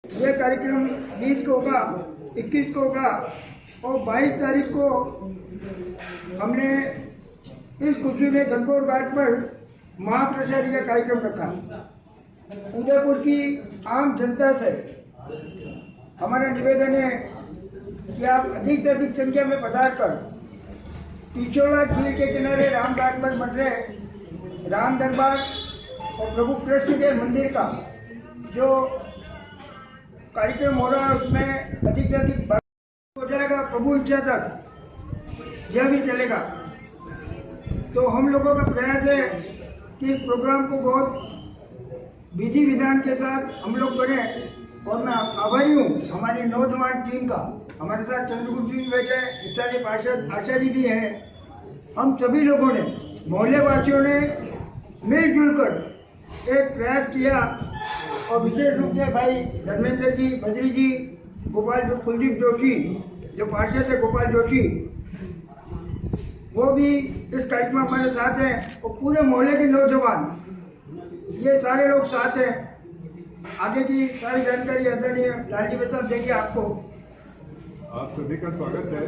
ये कार्यक्रम 20 को होगा, 21 को होगा और 22 तारीख को हमने इस खुशी में गंगोर घाट पर महाप्रसादी का कार्यक्रम रखा। उदयपुर की आम जनता से हमारा निवेदन है कि आप अधिक से अधिक संख्या में पधार कर पिछोला झील के किनारे रामघाट पर बन रहे राम दरबार और प्रभु कृष्ण के मंदिर का जो कार्यक्रम हो रहा है उसमें अधिक से अधिक हो जाएगा। प्रभु इच्छा तक यह भी चलेगा। तो हम लोगों का प्रयास है कि इस प्रोग्राम को बहुत विधि विधान के साथ हम लोग करें। और मैं आभारी हूँ हमारी नौजवान टीम का। हमारे साथ चंद्रगुप्त जी बैठे, स्थानीय पार्षद आशा जी भी हैं। हम सभी लोगों ने, मोहल्ले वासियों ने मिलजुल कर एक प्रयास किया और विशेष रूप से भाई धर्मेंद्र जी, बद्री जी, गोपाल कुलदीप जोशी जो पार्षद है, गोपाल जोशी, वो भी इस कार्यक्रम में हमारे साथ हैं और पूरे मोहल्ले के नौजवान, ये सारे लोग साथ हैं। आगे की सारी जानकारी आदरणीय लालजी प्रसाद देंगे आपको। आप सभी का स्वागत है।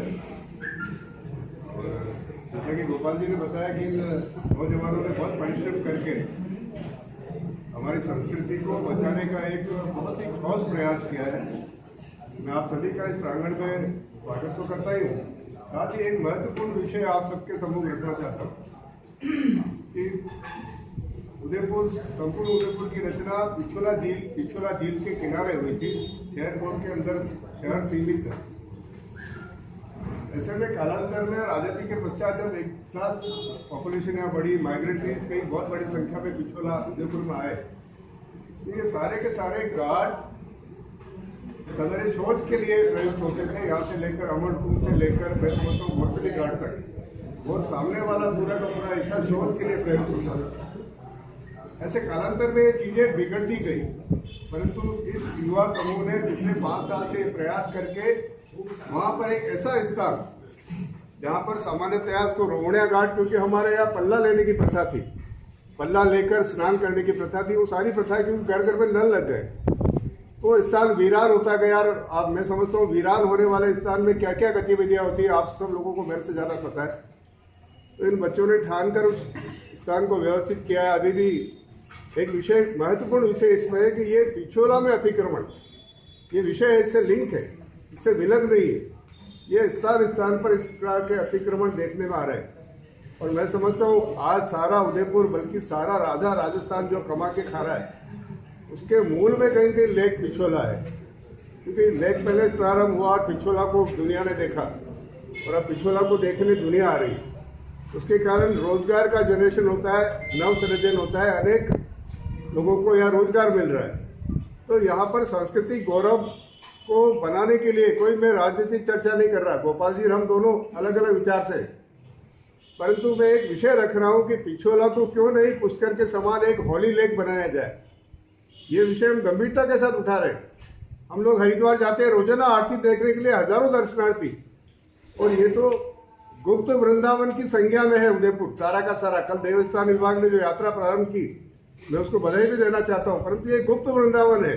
जैसा कि गोपाल जी ने बताया कि इन नौजवानों ने बहुत परिश्रम करके हमारी संस्कृति को बचाने का एक बहुत ही ठोस प्रयास किया है। मैं आप सभी का इस प्रांगण में स्वागत तो करता ही हूँ, साथ ही एक महत्वपूर्ण विषय आप सबके सम्मुख रखना चाहता हूँ कि उदयपुर, संपूर्ण उदयपुर की रचना पिछोला झील के किनारे हुई थी। शहर कोट के अंदर शहर सीमित है। ऐसे में कालांतर में और आजादी के पश्चात जब एक साथ पॉपुलेशन यहाँ बढ़ी, माइग्रेटरीज कई बहुत बड़ी संख्या में पिछोला उदयपुर में आए, तो ये सारे के सारे घाट सवेरे शौच के लिए प्रयुक्त होते थे। यहाँ से लेकर अमरकुंड से लेकर मैं समझता हूँ भोसली घाट तक, और सामने वाला पूरा का पूरा ऐसा शौच के लिए प्रयुक्त होता था। ऐसे कालांतर में ये चीजें बिगड़ती गई, परंतु इस युवा समूह ने पिछले 5 साल से प्रयास करके वहां पर एक ऐसा स्थान जहां पर सामान्यतया उसको रोहणिया घाट, क्योंकि हमारे यहाँ पल्ला लेने की प्रथा थी, पल्ला लेकर स्नान करने की प्रथा थी, वो सारी प्रथा क्योंकि घर घर में नल लग गए तो स्थान वीरान होता गया। और आप, मैं समझता हूँ वीरान होने वाले स्थान में क्या क्या गतिविधियां होती है आप सब लोगों को मेरे से ज्यादा पता है। तो इन बच्चों ने ठान कर उस स्थान को व्यवस्थित किया है। अभी भी एक विषय, महत्वपूर्ण विषय इसमें है कि ये पिछोला में अतिक्रमण, ये विषय इससे लिंक है, इससे विलग नहीं है। ये स्थान पर इस प्रकार के अतिक्रमण देखने में आ रहे हैं। और मैं समझता हूँ आज सारा उदयपुर, बल्कि सारा आधा राजस्थान जो कमा के खा रहा है, उसके मूल में कहीं कहीं लेक पिछोला है। क्योंकि लेक पहले प्रारंभ हुआ और पिछोला को दुनिया ने देखा, और अब पिछोला को देखने दुनिया आ रही है। उसके कारण रोजगार का जनरेशन होता है, नव सृजन होता है, अनेक लोगों को यहाँ रोजगार मिल रहा है। तो यहाँ पर सांस्कृतिक गौरव को बनाने के लिए कोई, मैं राजनीतिक चर्चा नहीं कर रहा, गोपाल जी हम दोनों अलग अलग विचार से, परंतु मैं एक विषय रख रहा हूँ कि पिछोला को क्यों नहीं पुष्कर के समान एक होली लेक बनाया जाए। ये विषय हम गंभीरता के साथ उठा रहे हैं। हम लोग हरिद्वार जाते हैं रोजाना आरती देखने के लिए, हजारों दर्शनार्थी, और ये तो गुप्त वृंदावन की संज्ञा में है उदयपुर सारा का सारा। कल देवस्थान विभाग ने जो यात्रा प्रारंभ की, मैं उसको बधाई भी देना चाहता हूँ, परंतु ये गुप्त वृंदावन है।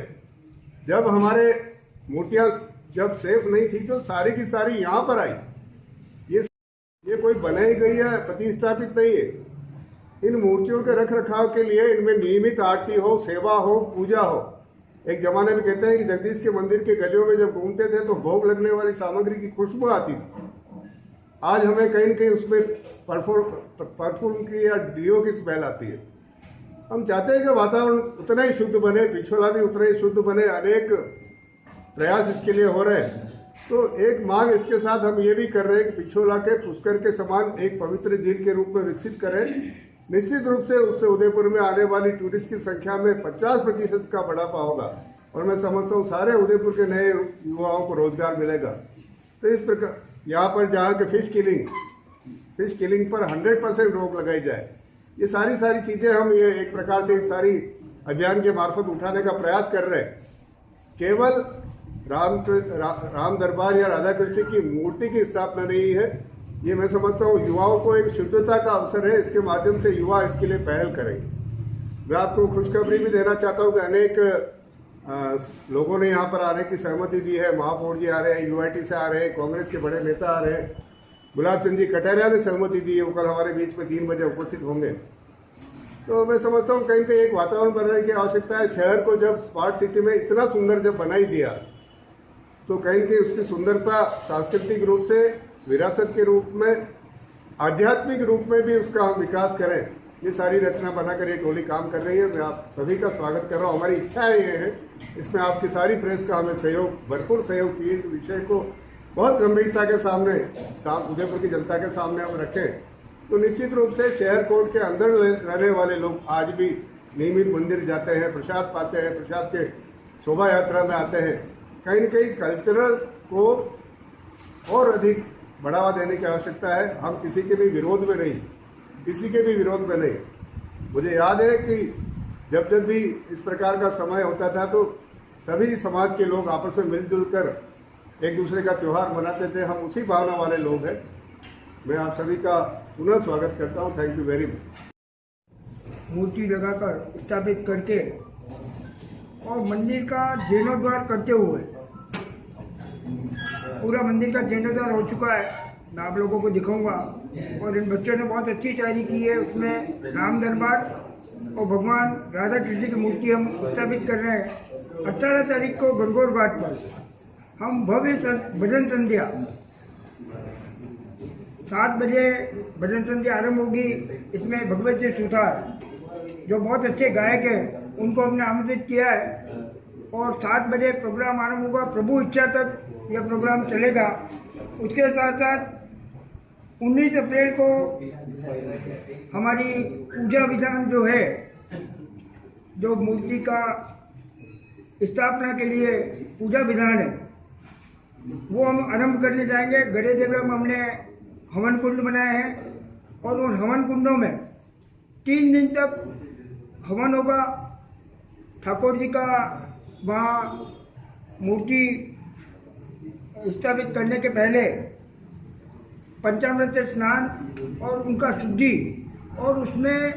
जब हमारे मूर्तियां जब सेफ नहीं थी तो सारी की सारी यहाँ पर आई। ये कोई बनाई गई है, प्रतिष्ठापित नहीं है। इन मूर्तियों के रख रखाव के लिए इनमें नियमित आरती हो, सेवा हो, पूजा हो। एक जमाने में कहते हैं कि जगदीश के मंदिर के गलियों में जब घूमते थे तो भोग लगने वाली सामग्री की खुशबू आती थी। आज हमें कहीं न कहीं उसमें परफ्यूम की या डीओ की स्मेल आती है। हम चाहते हैं कि वातावरण उतना ही शुद्ध बने, पिछोला भी उतना ही शुद्ध बने। अनेक प्रयास इसके लिए हो रहे हैं। तो एक मांग इसके साथ हम ये भी कर रहे हैं कि पिछोला के पुष्कर के समान एक पवित्र झील के रूप में विकसित करें। निश्चित रूप से उससे उदयपुर में आने वाली टूरिस्ट की संख्या में 50% का बढ़ापा होगा, और मैं समझता हूँ सारे उदयपुर के नए युवाओं को रोजगार मिलेगा। तो इस प्रकार यहाँ पर जहाँ के फिश किलिंग पर 100% रोक लगाई जाए। ये सारी चीजें हम ये एक प्रकार से सारी अभियान के मार्फत उठाने का प्रयास कर रहे हैं। केवल राम दरबार या राधा कृष्ण की मूर्ति की स्थापना नहीं है, ये मैं समझता हूँ युवाओं को एक शुद्धता का अवसर है। इसके माध्यम से युवा इसके लिए पहल करेंगे। मैं आपको खुशखबरी भी देना चाहता हूँ कि अनेक लोगों ने यहाँ पर आने की सहमति दी है। महापौर जी आ रहे हैं, यूआईटी से आ रहे हैं, कांग्रेस के बड़े नेता आ रहे हैं, गुलाब चंद जी कटारिया ने सहमति दी है, वो कल हमारे बीच में 3 बजे उपस्थित होंगे। तो मैं समझता हूँ कहीं एक वातावरण बनाने की आवश्यकता है। शहर को जब स्मार्ट सिटी में इतना सुंदर जब बनाई दिया, तो कहीं उसकी सुंदरता सांस्कृतिक रूप से, विरासत के रूप में, आध्यात्मिक रूप में भी उसका हम विकास करें, ये सारी रचना बनाकर ये टोली काम कर रही है। मैं आप सभी का स्वागत कर रहा हूँ। हमारी इच्छा ये है, इसमें आपकी सारी प्रेस का हमें सहयोग, भरपूर सहयोग चाहिए। विषय को बहुत गंभीरता के सामने उदयपुर की जनता के सामने हम रखें, तो निश्चित रूप से शहर कोर्ट के अंदर रहने वाले लोग आज भी नियमित मंदिर जाते हैं, प्रसाद पाते हैं, प्रसाद के शोभा यात्रा में आते हैं। कहीं न कहीं कल्चरल को और अधिक बढ़ावा देने की आवश्यकता है। हम किसी के भी विरोध में नहीं, किसी के भी विरोध में नहीं। मुझे याद है कि जब भी इस प्रकार का समय होता था तो सभी समाज के लोग आपस में मिलजुल कर एक दूसरे का त्यौहार मनाते थे। हम उसी भावना वाले लोग हैं। मैं आप सभी का पुनः स्वागत करता हूँ। Thank you very much. मूर्ति लगाकर स्थापित करके और मंदिर का जीर्णोद्धार करते हुए, पूरा मंदिर का जीर्णोद्धार हो चुका है, मैं आप लोगों को दिखाऊंगा। और इन बच्चों ने बहुत अच्छी तैयारी की है। उसमें राम दरबार और भगवान राधा कृष्ण की मूर्ति हम स्थापित कर रहे हैं। 18 तारीख को गणगौर घाट पर हम भव्य भजन संध्या 7 बजे भजन संध्या आरंभ होगी। इसमें भगवत जी सुथार जो बहुत अच्छे गायक हैं उनको हमने आमंत्रित किया है और 7 बजे प्रोग्राम आरंभ होगा। प्रभु इच्छा तक यह प्रोग्राम चलेगा। उसके साथ साथ 19 अप्रैल को हमारी पूजा विधान जो है, जो मूर्ति का स्थापना के लिए पूजा विधान है, वो हम आरंभ करने जाएंगे। गड़े देवरा में हमने हवन कुंड बनाए हैं और उन हवन कुंडों में 3 दिन तक हवन होगा। ठाकुर जी का वहाँ मूर्ति स्थापित करने के पहले पंचामृत से स्नान और उनका शुद्धि, और उसमें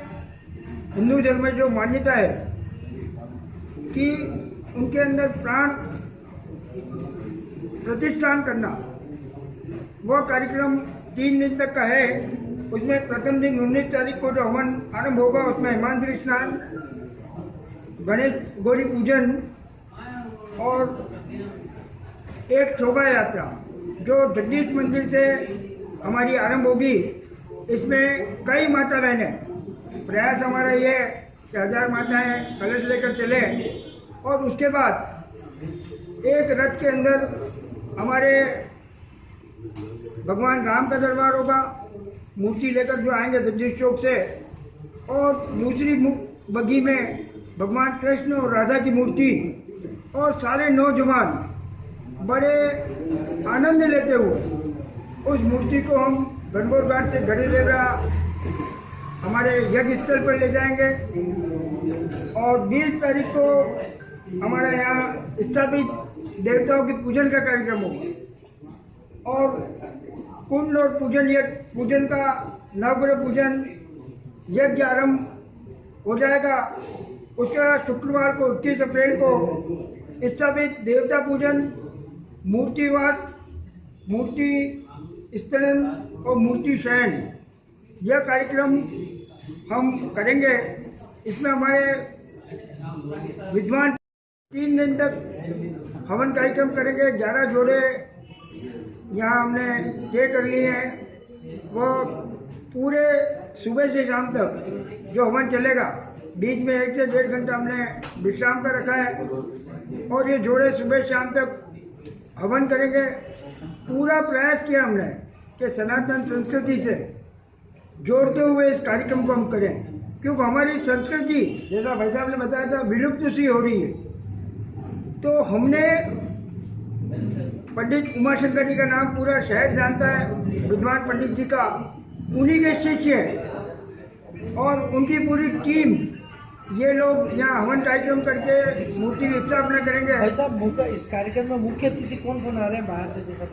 हिंदू धर्म में जो मान्यता है कि उनके अंदर प्राण प्रतिष्ठान करना, वह कार्यक्रम 3 दिन तक का है। उसमें प्रथम दिन 19 तारीख को जो हवन आरंभ होगा उसमें हिमांद्री स्नान, गणेश गौरी पूजन और एक शोभा यात्रा जो जगदीश मंदिर से हमारी आरंभ होगी। इसमें कई माता बहनें, प्रयास हमारा ये है कि 1000 माताएं कलश लेकर चले और उसके बाद एक रथ के अंदर हमारे भगवान राम का दरबार होगा, मूर्ति लेकर जो आएंगे जगदीश चौक से, और दूसरी बग्घी में भगवान कृष्ण और राधा की मूर्ति, और सारे नौजवान बड़े आनंद लेते हुए उस मूर्ति को हम गणगौर घाट से गड़े देवरा हमारे यज्ञ स्थल पर ले जाएंगे। और 20 तारीख को हमारे यहाँ स्थापित देवताओं की पूजन का कार्यक्रम होगा और कुंड और पूजन का नवग्रह पूजन यज्ञ आरंभ हो जाएगा। उसका शुक्रवार को 21 अप्रैल को स्थापित देवता पूजन, मूर्तिवास, मूर्ति स्तलन और मूर्ति शयन, यह कार्यक्रम हम करेंगे। इसमें हमारे विद्वान 3 दिन तक हवन कार्यक्रम करेंगे। 11 जोड़े यहाँ हमने तय कर लिए हैं। वो पूरे सुबह से शाम तक जो हवन चलेगा, बीच में 1 से 1.5 घंटा हमने विश्राम का रखा है, और ये जोड़े सुबह शाम तक हवन करेंगे। पूरा प्रयास किया हमने कि सनातन संस्कृति से जोड़ते हुए इस कार्यक्रम को हम करें, क्योंकि हमारी संस्कृति, जैसा भाई साहब ने बताया था, विलुप्त सी हो रही है। तो हमने पंडित उमाशंकर जी का नाम पूरा शहर जानता है, विद्वान पंडित जी का, उन्हीं के शिष्य हैं और उनकी पूरी टीम, ये लोग यहाँ हवन कार्यक्रम करके मूर्ति की स्थापना करेंगे। भाई साहब, इस कार्यक्रम में मुख्य अतिथि कौन कौन आ रहे हैं बाहर से, जैसा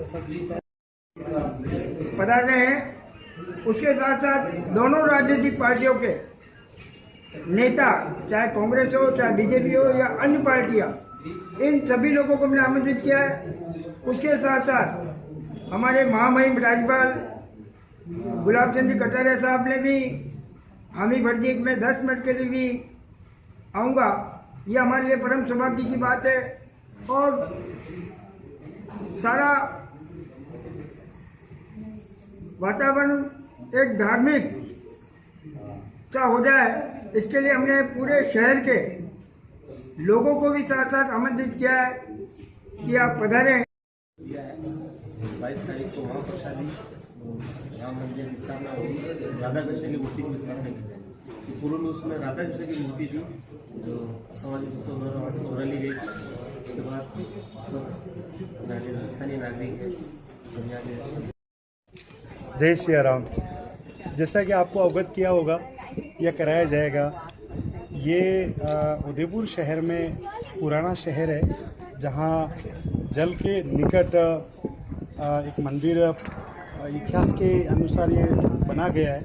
पता रहे हैं? उसके साथ साथ दोनों राजनीतिक पार्टियों के नेता, चाहे कांग्रेस हो, चाहे बीजेपी हो या अन्य पार्टियां, इन सभी लोगों को हमने आमंत्रित किया है। उसके साथ साथ हमारे महामहिम राज्यपाल गुलाब चंद कटारिया साहब ने भी हामी भर्ती में 10 मिनट के लिए भी आऊँगा। ये हमारे लिए परम सौभाग्य की बात है और सारा वातावरण एक धार्मिक सा हो जाए, इसके लिए हमने पूरे शहर के लोगों को भी साथ साथ आमंत्रित किया है कि आप पधारें। 22 तारीख को वहाँ प्रसादी राम मंदिर की स्थापना होगी। राधा कृष्ण की मूर्ति की स्थापना की। पूर्व में उसमें राधा कृष्ण की मूर्ति थी जो सामाजिक तत्वों द्वारा वहाँ चुरा ली गई। उसके बाद सब स्थानीय नागरिक दुनिया के। जय श्री राम। जैसा कि आपको अवगत किया होगा या कराया जाएगा, ये उदयपुर शहर में पुराना शहर है जहाँ जल के निकट एक मंदिर इतिहास के अनुसार ये बना गया है।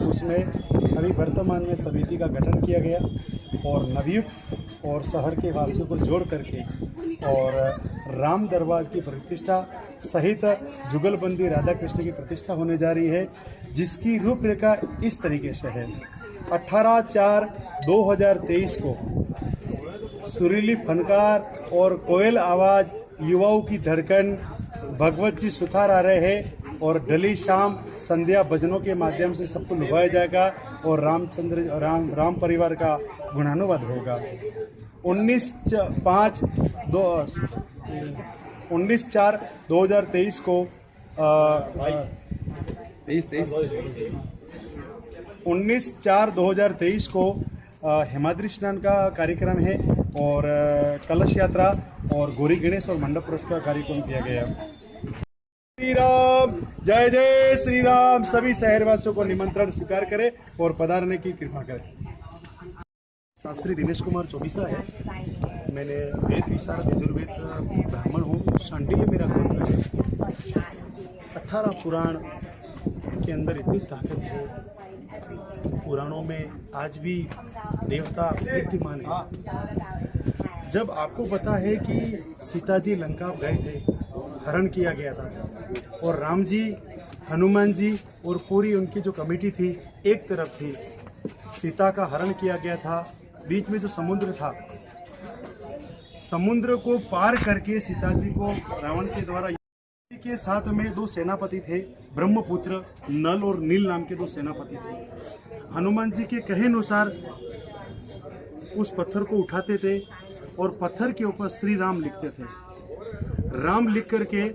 उसमें अभी वर्तमान में समिति का गठन किया गया और नवयुक्त और शहर के वासियों को जोड़ करके और राम दरबार की प्रतिष्ठा सहित जुगलबंदी राधा कृष्ण की प्रतिष्ठा होने जा रही है, जिसकी रूपरेखा इस तरीके से है। 18/4/2023 को सुरीली फनकार और कोयल आवाज, युवाओं की धड़कन, भगवत जी सुथार आ रहे हैं और डली शाम संध्या भजनों के माध्यम से सबको लुभाया जाएगा और राम परिवार का गुणानुवाद होगा। 19/4/2023 को 19/4/2023 को हिमाद्री स्नान का कार्यक्रम है और कलश यात्रा और गौरी गणेश और मंडप पुरस्कार कार्यक्रम किया गया। श्री राम, जय जय श्री राम। सभी शहरवासियों को निमंत्रण स्वीकार करें और पधारने की कृपा करें। शास्त्री दिनेश कुमार चौबीसा है। मैंने वेद विशारद यजुर्वेद ब्राह्मण हूँ। शांडिल्य मेरा गोत्र है। 18 पुराण के अंदर इतनी ताकत है। पुराणों में आज भी देवता विद्यमान है। जब आपको पता है कि सीता जी लंका गए थे, हरण किया गया था और राम जी, हनुमान जी और पूरी उनकी जो कमेटी थी एक तरफ थी, सीता का हरण किया गया था। बीच में जो समुद्र था, समुद्र को पार करके सीता जी को रावण के द्वारा के साथ में 2 सेनापति थे, ब्रह्मपुत्र नल और नील नाम के 2 सेनापति थे। हनुमान जी के कहे अनुसार उस पत्थर को उठाते थे और पत्थर के ऊपर श्री राम लिखते थे। राम लिख करके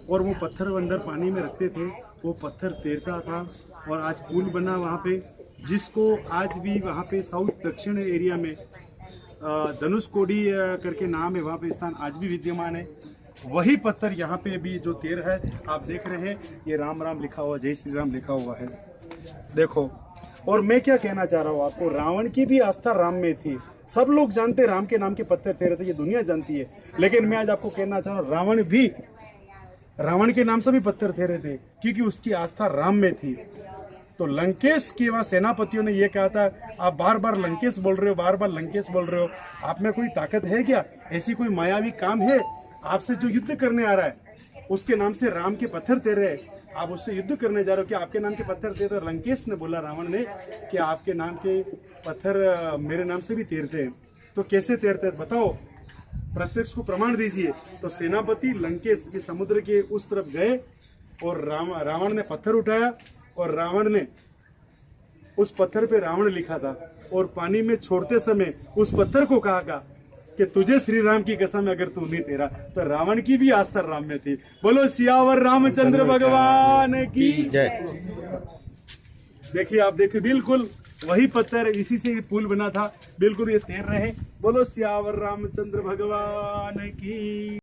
और वो पत्थर अंदर पानी में रखते थे। वो पत्थर तैरता था और आज पुल बना वहाँ पे, जिसको आज भी वहाँ पे साउथ दक्षिण एरिया में धनुषकोडी करके नाम है, वहाँ पे स्थान आज भी विद्यमान है। वही पत्थर यहाँ पे भी जो तैर है, आप देख रहे हैं, ये राम राम लिखा हुआ, जय श्री राम लिखा हुआ है। देखो, और मैं क्या कहना चाह रहा हूँ आपको, रावण की भी आस्था राम में थी। सब लोग जानते राम के नाम के पत्थर तैरे थे, ये दुनिया जानती है। लेकिन मैं आज आपको कहना चाह रहा हूँ, रावण के नाम से भी पत्थर तैरे थे क्योंकि उसकी आस्था राम में थी। तो लंकेश के वहां सेनापतियों ने यह कहा था, आप बार बार लंकेश बोल रहे हो, बार बार लंकेश बोल रहे हो, आप में कोई ताकत है क्या? ऐसी कोई मायावी काम है? आपसे जो युद्ध करने आ रहा है उसके नाम से राम के पत्थर तैर रहे हैं, आप उससे युद्ध करने जा रहे हो कि आपके नाम के पत्थर तैरते? लंकेश ने बोला, रावण ने, कि आपके नाम के पत्थर मेरे नाम से भी तैरते हैं। तो कैसे तैरते हैं बताओ, प्रत्यक्ष को प्रमाण दीजिए। तो सेनापति लंकेश के समुद्र के उस तरफ गए और रावण ने पत्थर उठाया और रावण ने उस पत्थर पे रावण लिखा था और पानी में छोड़ते समय उस पत्थर को कहा कि तुझे श्री राम की कसम अगर तू नहीं तेरा। तो रावण की भी आस्था राम में थी। बोलो सियावर रामचंद्र भगवान की जय। देखिए, आप देखिए, बिल्कुल वही पत्थर, इसी से ये पुल बना था, बिल्कुल ये तैर रहे। बोलो सियावर रामचंद्र भगवान की।